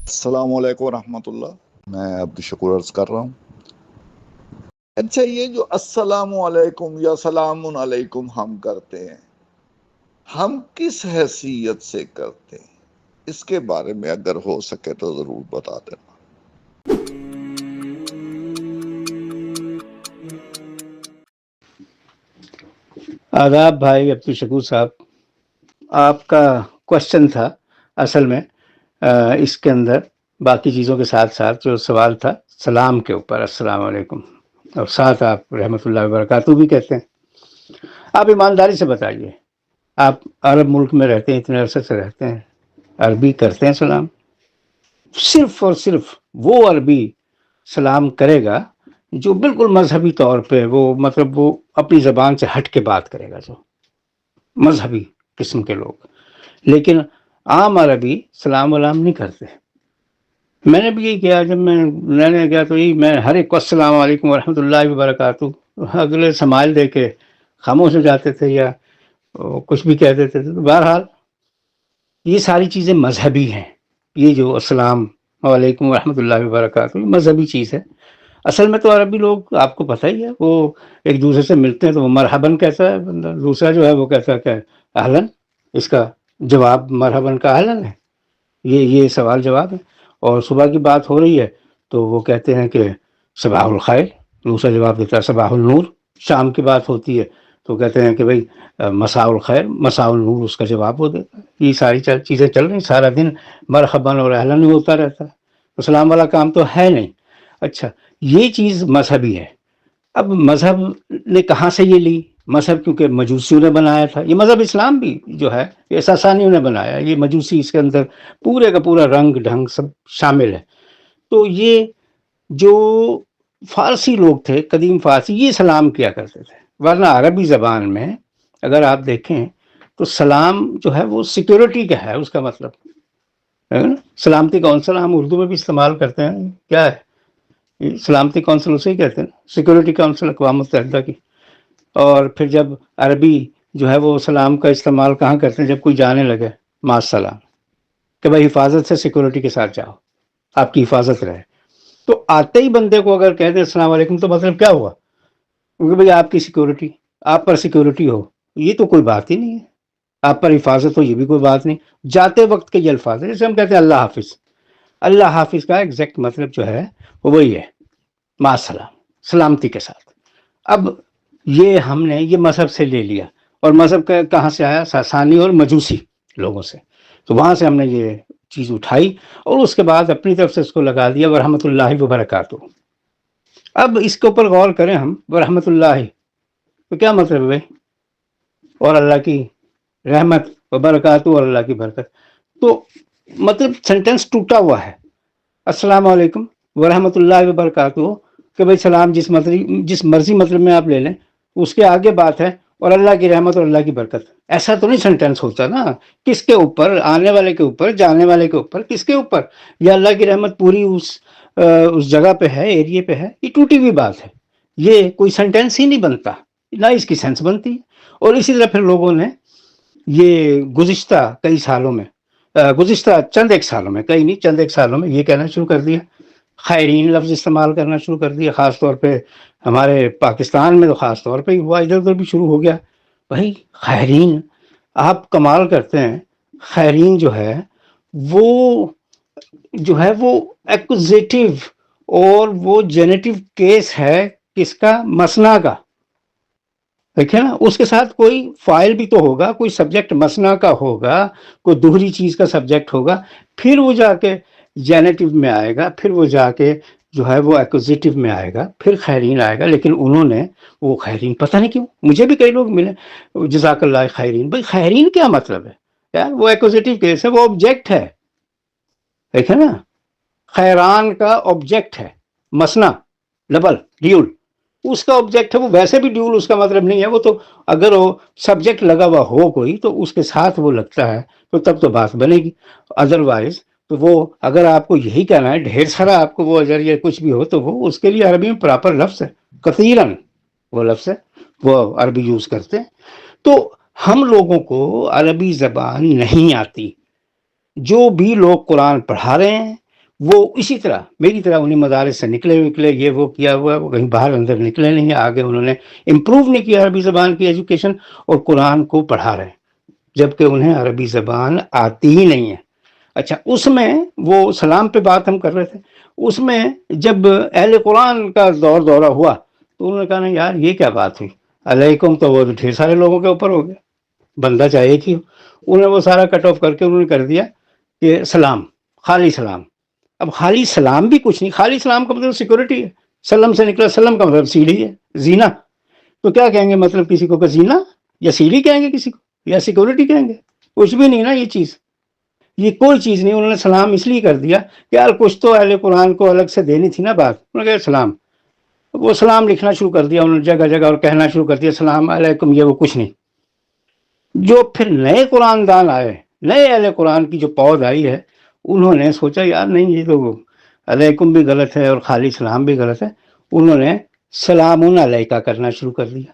السلام علیکم ورحمۃ اللہ. میں عبد الشکور عرض کر رہا ہوں. اچھا، یہ جو السلام علیکم یا سلام علیکم ہم کرتے ہیں، ہم کس حیثیت سے کرتے ہیں؟ اس کے بارے میں اگر ہو سکے تو ضرور بتا دینا. آداب بھائی عبد الشکور صاحب. آپ کا کوشچن تھا اصل میں اس کے اندر باقی چیزوں کے ساتھ ساتھ جو سوال تھا سلام کے اوپر، السلام علیکم، اور ساتھ آپ رحمۃ اللہ وبرکاتہ بھی کہتے ہیں. آپ ایمانداری سے بتائیے، آپ عرب ملک میں رہتے ہیں، اتنے عرصے سے رہتے ہیں، عربی کرتے ہیں سلام؟ صرف اور صرف وہ عربی سلام کرے گا جو بالکل مذہبی طور پہ وہ اپنی زبان سے ہٹ کے بات کرے گا، جو مذہبی قسم کے لوگ. لیکن عام عربی سلام ولام نہیں کرتے. میں نے بھی یہی کیا، جب میں رہنے گیا تو میں ہر ایک کو السلام علیکم ورحمۃ اللہ وبرکاتہ، اگلے سمائل دے کے خاموش ہو جاتے تھے یا کچھ بھی کہہ دیتے تھے. تو بہرحال یہ ساری چیزیں مذہبی ہیں. یہ جو السلام علیکم ورحمۃ اللہ وبرکاتہ مذہبی چیز ہے. اصل میں تو عربی لوگ آپ کو پتہ ہی ہے، وہ ایک دوسرے سے ملتے ہیں تو وہ مرحباً کہتا ہے بندہ، دوسرا جو ہے وہ کہتا ہے کہ اہلاً. اس کا جواب مرحباً کا اہلاً ہے. یہ سوال جواب ہے. اور صبح کی بات ہو رہی ہے تو وہ کہتے ہیں کہ صباح الخیر، دوسرا جواب دیتا ہے صباح النور. شام کی بات ہوتی ہے تو کہتے ہیں کہ بھائی مساء الخیر، مساء النور اس کا جواب وہ دیتا ہے. یہ ساری چیزیں چل رہی ہیں، سارا دن مرحباً اور اہلاً ہوتا رہتا ہے. سلام والا کام تو ہے نہیں. اچھا، یہ چیز مذہبی ہے. اب مذہب نے کہاں سے یہ لی؟ مذہب کیونکہ مجوسیوں نے بنایا تھا. یہ مذہب اسلام بھی جو ہے یہ ساسانیوں نے بنایا. یہ مجوسی، اس کے اندر پورے کا پورا رنگ ڈھنگ سب شامل ہے. تو یہ جو فارسی لوگ تھے، قدیم فارسی، یہ سلام کیا کرتے تھے. ورنہ عربی زبان میں اگر آپ دیکھیں تو سلام جو ہے وہ سیکورٹی کا ہے. اس کا مطلب سلامتی کونسل ہم اردو میں بھی استعمال کرتے ہیں. کیا ہے سلامتی کونسل؟ اسے ہی کہتے ہیں، سیکورٹی کونسل اقوام متحدہ کی. اور پھر جب عربی جو ہے وہ سلام کا استعمال کہاں کرتے ہیں؟ جب کوئی جانے لگے مع السلام، کہ بھائی حفاظت سے سیکورٹی کے ساتھ جاؤ، آپ کی حفاظت رہے. تو آتے ہی بندے کو اگر کہہ دیں السلام علیکم تو مطلب کیا ہوا؟ کیونکہ بھائی آپ کی سیکورٹی، آپ پر سیکورٹی ہو، یہ تو کوئی بات ہی نہیں ہے. آپ پر حفاظت ہو، یہ بھی کوئی بات نہیں. جاتے وقت کے یہ الفاظ ہے، جیسے ہم کہتے ہیں اللہ حافظ. اللہ حافظ کا ایگزیکٹ مطلب جو ہے وہی ہے مع السلام، سلامتی کے ساتھ. اب یہ ہم نے یہ مذہب سے لے لیا. اور مذہب کہاں سے آیا؟ ساسانی اور مجوسی لوگوں سے. تو وہاں سے ہم نے یہ چیز اٹھائی اور اس کے بعد اپنی طرف سے اس کو لگا دیا ورحمۃ اللہ وبرکاتہ. اب اس کے اوپر غور کریں ہم، ورحمۃ اللہ تو کیا مطلب ہے بھائی؟ اور اللہ کی رحمت وبرکاتہ، اور اللہ کی برکت. تو مطلب سینٹینس ٹوٹا ہوا ہے. السلام علیکم ورحمۃ اللہ وبرکاتہ کہ بھائی سلام جس مرضی مطلب میں آپ لے لیں، اس کے آگے بات ہے اور اللہ کی رحمت اور اللہ کی برکت. ایسا تو نہیں سینٹینس ہوتا نا. کس کے اوپر؟ آنے والے کے اوپر، جانے والے کے اوپر. کس کے اوپر؟ یا اللہ کی رحمت پوری اس جگہ پہ ہے، ایریے پہ ہے. یہ ٹوٹی ہوئی بات ہے. یہ کوئی سینٹینس ہی نہیں بنتا، نہ اس کی سینس بنتی ہے. اور اسی طرح پھر لوگوں نے یہ گزشتہ کئی سالوں میں، گزشتہ چند ایک سالوں میں، کئی نہیں چند ایک سالوں میں، یہ کہنا شروع کر دیا، خیرین لفظ استعمال کرنا شروع کر دیا. خاص طور پہ ہمارے پاکستان میں تو خاص طور پہ ہوا، ادھر ادھر بھی شروع ہو گیا. بھائی خیرین، آپ کمال کرتے ہیں. خیرین جو ہے وہ ایکوزیٹو اور وہ جینیٹو کیس ہے کس کا؟ مثنا کا. دیکھیں نا، اس کے ساتھ کوئی فائل بھی تو ہوگا، کوئی سبجیکٹ مثنا کا ہوگا، کوئی دوہری چیز کا سبجیکٹ ہوگا، پھر وہ جا کے جینیٹو میں آئے گا، پھر وہ جا کے جو ہے وہ ایکوزیٹو میں آئے گا، پھر خیرین آئے گا. لیکن انہوں نے وہ خیرین، پتہ نہیں کیوں، مجھے بھی کئی لوگ ملے جزاک اللہ خیرین. بھائی خیرین کیا مطلب ہے یار؟ وہ ایکوزیٹو کیس ہے، وہ آبجیکٹ ہے. دیکھیں نا، خیران کا آبجیکٹ ہے مثنا، ڈبل، ڈیول. اس کا آبجیکٹ ہے وہ. ویسے بھی ڈیول اس کا مطلب نہیں ہے. وہ تو اگر وہ سبجیکٹ لگا ہوا ہو کوئی تو اس کے ساتھ وہ لگتا ہے تو تب تو بات بنے گی. ادروائز تو وہ اگر آپ کو یہی کہنا ہے ڈھیر سارا آپ کو وہ اگر یہ کچھ بھی ہو تو وہ اس کے لیے عربی میں پراپر لفظ ہے، کثیرن وہ لفظ ہے، وہ عربی یوز کرتے ہیں. تو ہم لوگوں کو عربی زبان نہیں آتی. جو بھی لوگ قرآن پڑھا رہے ہیں وہ اسی طرح میری طرح انہیں مدارس سے نکلے یہ وہ کیا ہوا، وہ کہیں باہر اندر نکلے نہیں ہیں، آگے انہوں نے امپروو نہیں کیا عربی زبان کی ایجوکیشن، اور قرآن کو پڑھا رہے ہیں جبکہ انہیں عربی زبان آتی ہی نہیں ہے۔ اچھا، اس میں وہ سلام پہ بات ہم کر رہے تھے، اس میں جب اہل قرآن کا دورہ ہوا تو انہوں نے کہا نا یار یہ کیا بات ہوئی، علیکم تو وہ ڈھیر سارے لوگوں کے اوپر ہو گیا، بندہ چاہے ایک ہی ہو۔ انہوں نے وہ سارا کٹ آف کر کے انہوں نے کر دیا کہ سلام، خالی سلام۔ اب خالی سلام بھی کچھ نہیں، خالی سلام کا مطلب سیکورٹی ہے، سلم سے نکلا، سلم کا مطلب سیڑھی ہے، زینہ۔ تو کیا کہیں گے مطلب کسی کو کہ زینہ یا سیڑھی کہیں گے کسی کو، یا سیکورٹی کہیں گے؟ کچھ بھی نہیں نا، یہ چیز، یہ کوئی چیز نہیں۔ انہوں نے سلام اس لیے کر دیا کہ یار کچھ تو اہل قرآن کو الگ سے دینی تھی نا بات، انہوں نے کہا سلام، وہ سلام لکھنا شروع کر دیا انہوں نے جگہ جگہ، اور کہنا شروع کر دیا السلام علیکم، یہ وہ کچھ نہیں۔ جو پھر نئے قرآن دان آئے، نئے اہل قرآن کی جو پود آئی ہے، انہوں نے سوچا یار نہیں، یہ تو علیکم بھی غلط ہے اور خالی سلام بھی غلط ہے، انہوں نے سلام علیکہ کرنا شروع کر دیا،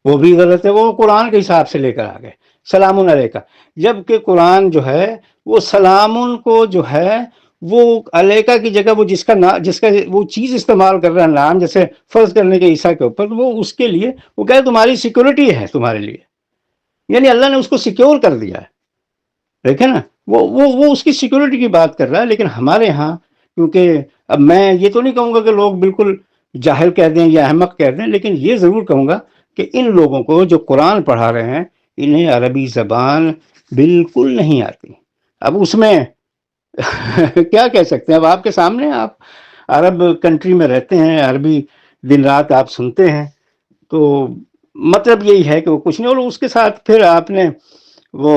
وہ بھی غلط ہے، وہ قرآن کے حساب سے لے کر آ گئے سلام علیکہ، جبکہ قرآن جو ہے وہ سلام کو جو ہے وہ علیکہ کی جگہ وہ جس کا وہ چیز استعمال کر رہا ہے، نام، جیسے فرض کرنے کے عیسیٰ کے اوپر، وہ اس کے لیے وہ کہے تمہاری سیکورٹی ہے تمہارے لیے، یعنی اللہ نے اس کو سیکیور کر دیا ہے، دیکھیں نا، وہ اس کی سیکورٹی کی بات کر رہا ہے۔ لیکن ہمارے ہاں، کیونکہ اب میں یہ تو نہیں کہوں گا کہ لوگ بالکل جاہل کہہ دیں یا احمق کہہ دیں، لیکن یہ ضرور کہوں گا کہ ان لوگوں کو جو قرآن پڑھا رہے ہیں انہیں عربی زبان بالکل نہیں آتی۔ اب اس میں کیا کہہ سکتے ہیں، اب آپ کے سامنے، آپ عرب کنٹری میں رہتے ہیں، عربی دن رات آپ سنتے ہیں، تو مطلب یہی ہے کہ وہ کچھ نہیں۔ اور اس کے ساتھ پھر آپ نے وہ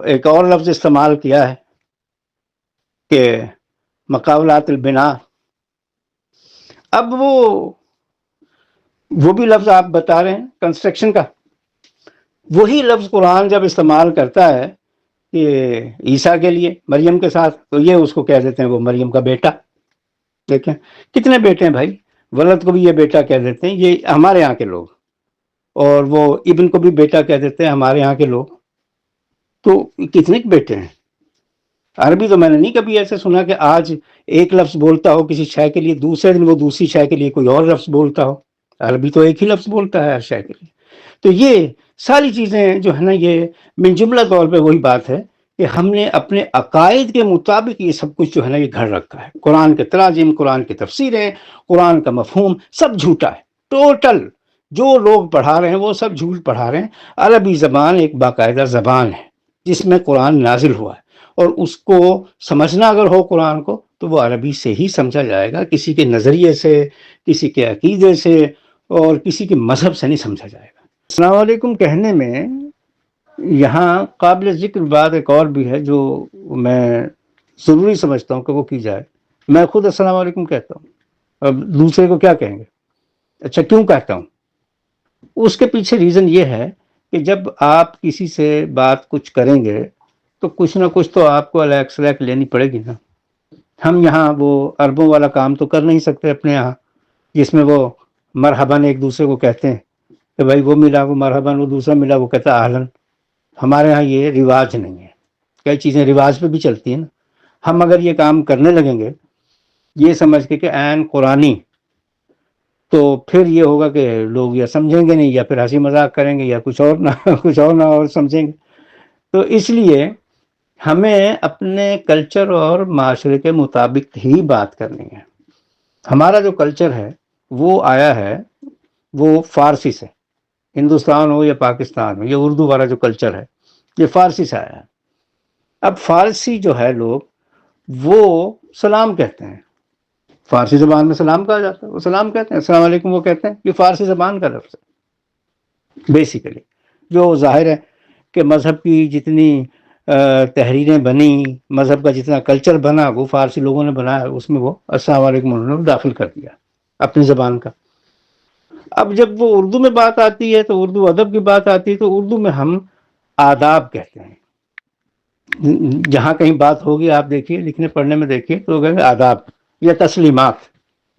ایک اور لفظ استعمال کیا ہے کہ مقابلات البناء، اب وہ بھی لفظ آپ بتا رہے ہیں کنسٹرکشن کا، وہی لفظ قرآن جب استعمال کرتا ہے کہ عیسیٰ کے لیے مریم کے ساتھ، تو یہ اس کو کہہ دیتے ہیں وہ مریم کا بیٹا۔ دیکھیں کتنے بیٹے ہیں بھائی، ولد کو بھی یہ بیٹا کہہ دیتے ہیں یہ ہمارے یہاں کے لوگ، اور وہ ابن کو بھی بیٹا کہہ دیتے ہیں ہمارے یہاں کے لوگ، تو کتنے بیٹے ہیں؟ عربی تو میں نے نہیں کبھی ایسے سنا کہ آج ایک لفظ بولتا ہو کسی شے کے لیے، دوسرے دن وہ دوسری شے کے لیے کوئی اور لفظ بولتا ہو۔ عربی تو ایک ہی لفظ بولتا ہے ہر شے کے لیے۔ تو یہ ساری چیزیں جو ہے نا، یہ من جملہ طور پہ وہی بات ہے کہ ہم نے اپنے عقائد کے مطابق یہ سب کچھ جو ہے نا یہ گھڑ رکھا ہے۔ قرآن کے تراجم، قرآن کی تفسیریں، قرآن کا مفہوم سب جھوٹا ہے، ٹوٹل جو لوگ پڑھا رہے ہیں وہ سب جھوٹ پڑھا رہے ہیں۔ عربی زبان ایک باقاعدہ زبان ہے جس میں قرآن نازل ہوا ہے، اور اس کو سمجھنا اگر ہو قرآن کو تو وہ عربی سے ہی سمجھا جائے گا، کسی کے نظریے سے، کسی کے عقیدے سے، اور کسی کے مذہب سے نہیں سمجھا جائے گا۔ السلام علیکم کہنے میں یہاں قابل ذکر بات ایک اور بھی ہے جو میں ضروری سمجھتا ہوں کہ وہ کی جائے۔ میں خود السلام علیکم کہتا ہوں، اب دوسرے کو کیا کہیں گے؟ اچھا، کیوں کہتا ہوں؟ اس کے پیچھے ریزن یہ ہے کہ جب آپ کسی سے بات کچھ کریں گے تو کچھ نہ کچھ تو آپ کو الیکس لینی پڑے گی نا۔ ہم یہاں وہ عربوں والا کام تو کر نہیں سکتے اپنے یہاں، جس میں وہ مرحباً ایک دوسرے کو کہتے ہیں کہ بھائی وہ ملا وہ مرحباً، وہ دوسرا ملا وہ کہتا اہلاً۔ ہمارے ہاں یہ رواج نہیں ہے، کئی چیزیں رواج پہ بھی چلتی ہیں نا۔ ہم اگر یہ کام کرنے لگیں گے یہ سمجھ کے کہ عین قرآنی، تو پھر یہ ہوگا کہ لوگ یا سمجھیں گے نہیں، یا پھر ہنسی مذاق کریں گے، یا کچھ اور نہ اور سمجھیں گے۔ تو اس لیے ہمیں اپنے کلچر اور معاشرے کے مطابق ہی بات کرنی ہے۔ ہمارا جو کلچر ہے وہ آیا ہے وہ فارسی سے، ہندوستان ہو یا پاکستان ہو، یہ اردو والا جو کلچر ہے یہ فارسی سے آیا ہے۔ اب فارسی جو ہے لوگ وہ سلام کہتے ہیں، فارسی زبان میں سلام کہا جاتا ہے، وہ سلام کہتے ہیں، السلام علیکم وہ کہتے ہیں، یہ فارسی زبان کا لفظ ہے بیسیکلی۔ جو ظاہر ہے کہ مذہب کی جتنی تحریریں بنی، مذہب کا جتنا کلچر بنا وہ فارسی لوگوں نے بنایا، اس میں وہ السلام علیکم انہوں نے داخل کر دیا اپنی زبان کا۔ اب جب وہ اردو میں بات آتی ہے تو اردو ادب کی بات آتی ہے تو اردو میں ہم آداب کہتے ہیں۔ جہاں کہیں بات ہوگی آپ دیکھیے، لکھنے پڑھنے میں دیکھیے تو کہیں گے آداب یا تسلیمات،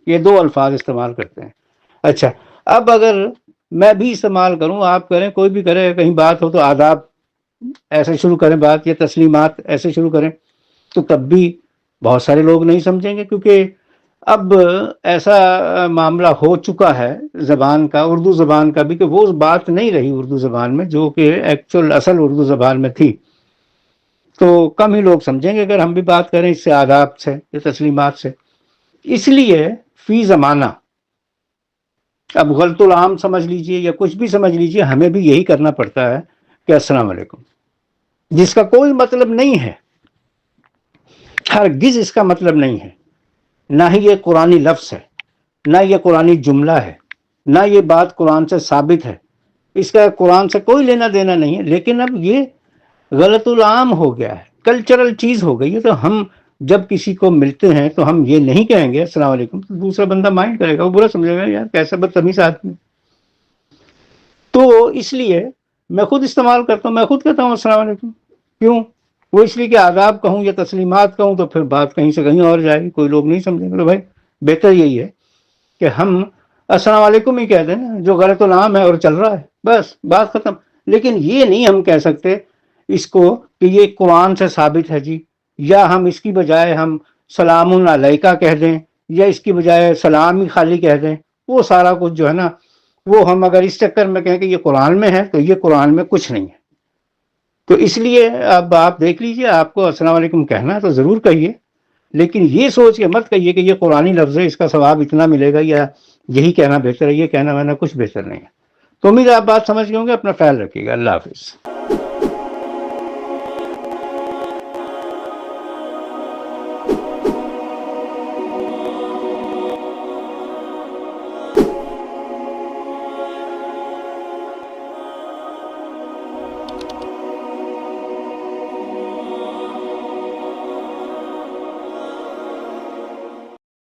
یہ دو الفاظ استعمال کرتے ہیں۔ اچھا، اب اگر میں بھی استعمال کروں، آپ کریں، کوئی بھی کرے، کہیں بات ہو تو آداب ایسے شروع کریں بات، یا تسلیمات ایسے شروع کریں، تو تب بھی بہت سارے لوگ نہیں سمجھیں گے، کیونکہ اب ایسا معاملہ ہو چکا ہے زبان کا، اردو زبان کا بھی، کہ وہ بات نہیں رہی اردو زبان میں جو کہ ایکچوئل اصل اردو زبان میں تھی. تو کم ہی لوگ سمجھیں گے اگر ہم بھی بات کریں اس سے آداب سے یا تسلیمات سے. اس لیے فی زمانہ اب غلط العام سمجھ لیجئے یا کچھ بھی سمجھ لیجئے، ہمیں بھی یہی کرنا پڑتا ہے کہ السلام علیکم، جس کا کوئی مطلب نہیں ہے، ہرگز اس کا مطلب نہیں ہے، نہ ہی یہ قرآنی لفظ ہے، نہ یہ قرآنی جملہ ہے، نہ یہ بات قرآن سے ثابت ہے، اس کا قرآن سے کوئی لینا دینا نہیں ہے. لیکن اب یہ غلط العام ہو گیا ہے، کلچرل چیز ہو گئی ہے. تو ہم جب کسی کو ملتے ہیں تو ہم یہ نہیں کہیں گے السلام علیکم، تو دوسرا بندہ مائنڈ کرے گا، وہ برا سمجھے گا، یار کیسا بدتمیز آدمی. تو اس لیے میں خود استعمال کرتا ہوں، میں خود کہتا ہوں السلام علیکم. کیوں؟ وہ اس لیے کہ آداب کہوں یا تسلیمات کہوں تو پھر بات کہیں سے کہیں اور جائے گی، کوئی لوگ نہیں سمجھیں گے. تو بھائی بہتر یہی ہے کہ ہم السلام علیکم ہی کہہ دیں نا، جو غلط العام ہے اور چل رہا ہے، بس بات ختم. لیکن یہ نہیں ہم کہہ سکتے اس کو کہ یہ قرآن سے ثابت ہے جی، یا ہم اس کی بجائے ہم سلام علیکہ کہہ دیں، یا اس کی بجائے سلام ہی خالی کہہ دیں. وہ سارا کچھ جو ہے نا، وہ ہم اگر اس چکر میں کہیں کہ یہ قرآن میں ہے تو یہ قرآن میں کچھ نہیں ہے. تو اس لیے اب آپ دیکھ لیجئے، آپ کو السلام علیکم کہنا ہے تو ضرور کہیے، لیکن یہ سوچ کے مت کہیے کہ یہ قرآنی لفظ ہے، اس کا ثواب اتنا ملے گا، یا یہی کہنا بہتر ہے، یہ کہنا کچھ بہتر نہیں ہے. تو امید ہے آپ بات سمجھ گئے ہوں گے. اپنا خیال رکھیے گا. اللہ حافظ.